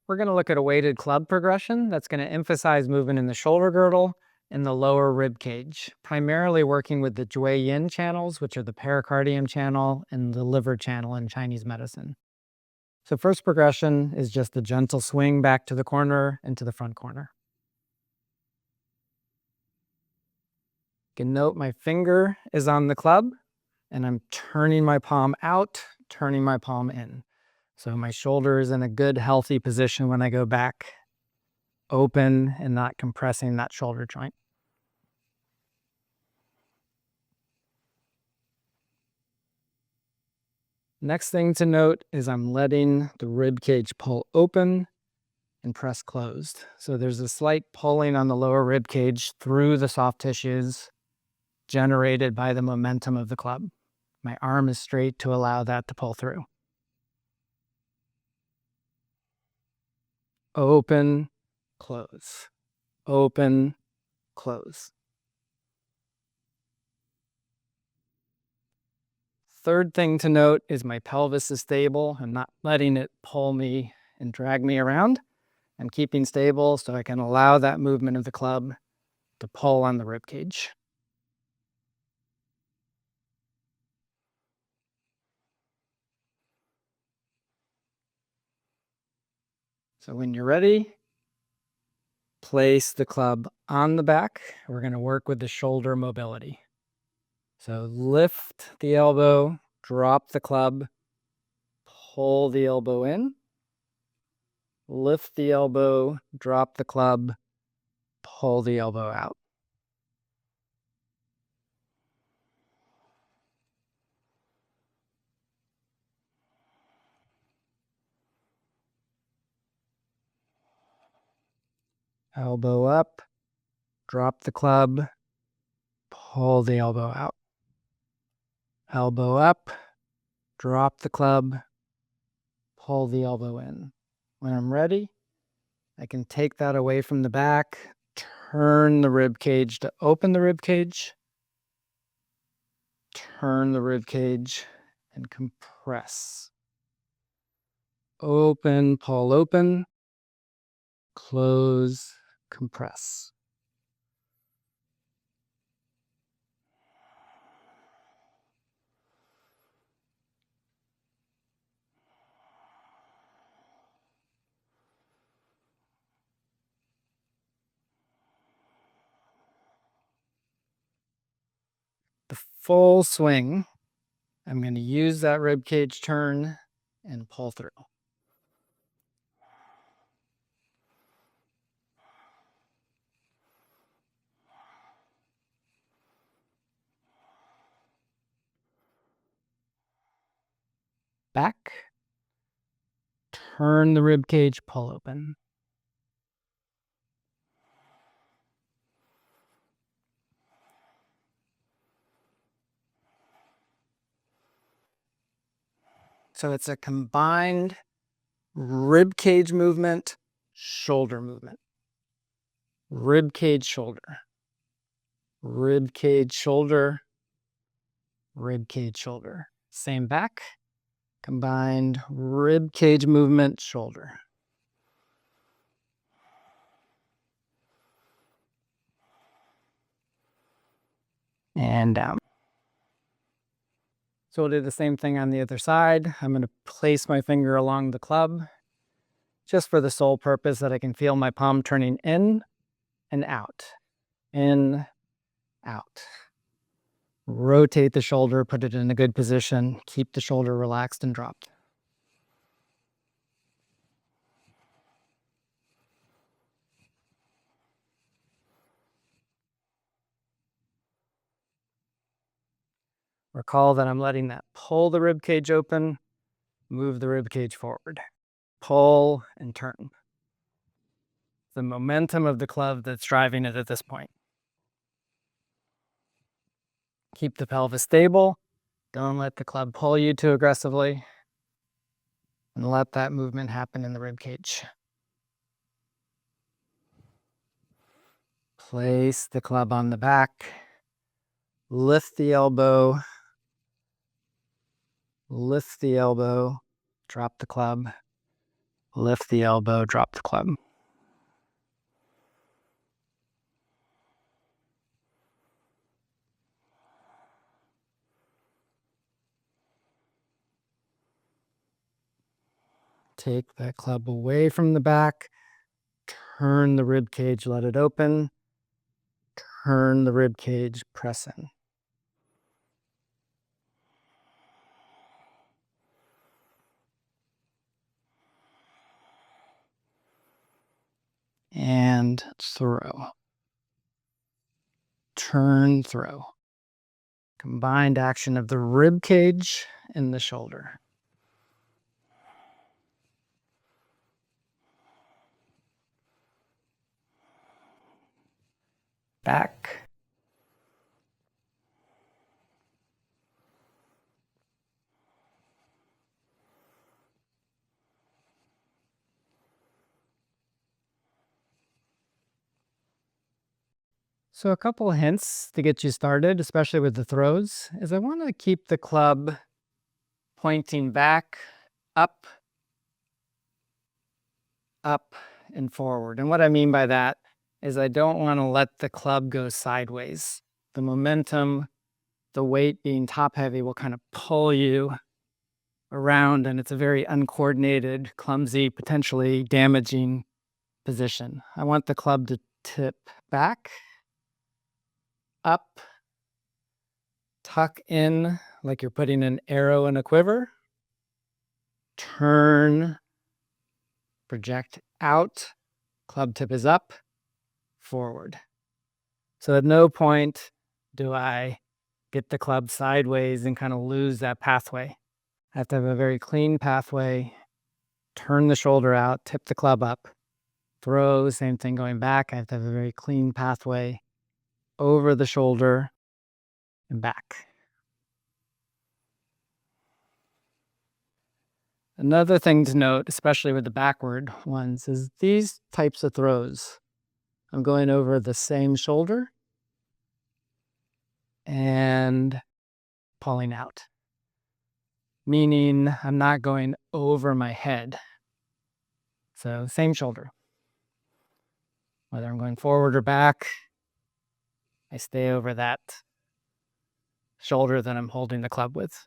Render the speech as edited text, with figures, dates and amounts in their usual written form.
we're going to look at a weighted club progression that's going to emphasize movement in the shoulder girdle and the lower rib cage, primarily working with the Jingjin channels, which are the pericardium channel and the liver channel in Chinese medicine. So first progression is just a gentle swing back to the corner and to the front corner. You can note my finger is on the club and I'm turning my palm out, turning my palm in. So my shoulder is in a good, healthy position when I go back, open and not compressing that shoulder joint. Next thing to note is I'm letting the rib cage pull open and press closed. So there's a slight pulling on the lower rib cage through the soft tissues generated by the momentum of the club. My arm is straight to allow that to pull through. Open, close, open, close. Third thing to note is my pelvis is stable. I'm not letting it pull me and drag me around. I'm keeping stable so I can allow that movement of the club to pull on the rib cage. So when you're ready, place the club on the back. We're going to work with the shoulder mobility. So lift the elbow, drop the club, pull the elbow in, lift the elbow, drop the club, pull the elbow out. Elbow up, drop the club, pull the elbow out. Elbow up, drop the club, pull the elbow in. When I'm ready, I can take that away from the back, turn the rib cage to open the rib cage, turn the rib cage and compress. Open, pull open, close, compress. The full swing, I'm going to use that rib cage turn and pull through. Back, turn the rib cage, pull open. So it's a combined rib cage movement, shoulder movement. Rib cage, shoulder. Rib cage, shoulder. Rib cage, shoulder. Same back. Combined rib cage movement, shoulder. And down. So we'll do the same thing on the other side. I'm going to place my finger along the club just for the sole purpose that I can feel my palm turning in and out. In, out. Rotate the shoulder, put it in a good position. Keep the shoulder relaxed and dropped. Recall that I'm letting that pull the rib cage open, move the rib cage forward. Pull and turn. The momentum of the club that's driving it at this point. Keep the pelvis stable. Don't let the club pull you too aggressively. And let that movement happen in the rib cage. Place the club on the back. Lift the elbow. Lift the elbow. Drop the club. Lift the elbow, drop the club. Take that club away from the back. Turn the rib cage, let it open. Turn the rib cage, press in. And throw. Turn, throw. Combined action of the rib cage and the shoulder. Back. So a couple hints to get you started, especially with the throws, is I want to keep the club pointing back, up, and forward. And what I mean by that is I don't want to let the club go sideways. The momentum, the weight being top heavy will kind of pull you around, and it's a very uncoordinated, clumsy, potentially damaging position. I want the club to tip back, up, tuck in like you're putting an arrow in a quiver, turn, project out, club tip is up, forward. So at no point do I get the club sideways and kind of lose that pathway. I have to have a very clean pathway, turn the shoulder out, tip the club up, throw, same thing going back. I have to have a very clean pathway over the shoulder and back. Another thing to note, especially with the backward ones, is these types of throws. I'm going over the same shoulder and pulling out, meaning I'm not going over my head. So same shoulder. Whether I'm going forward or back, I stay over that shoulder that I'm holding the club with.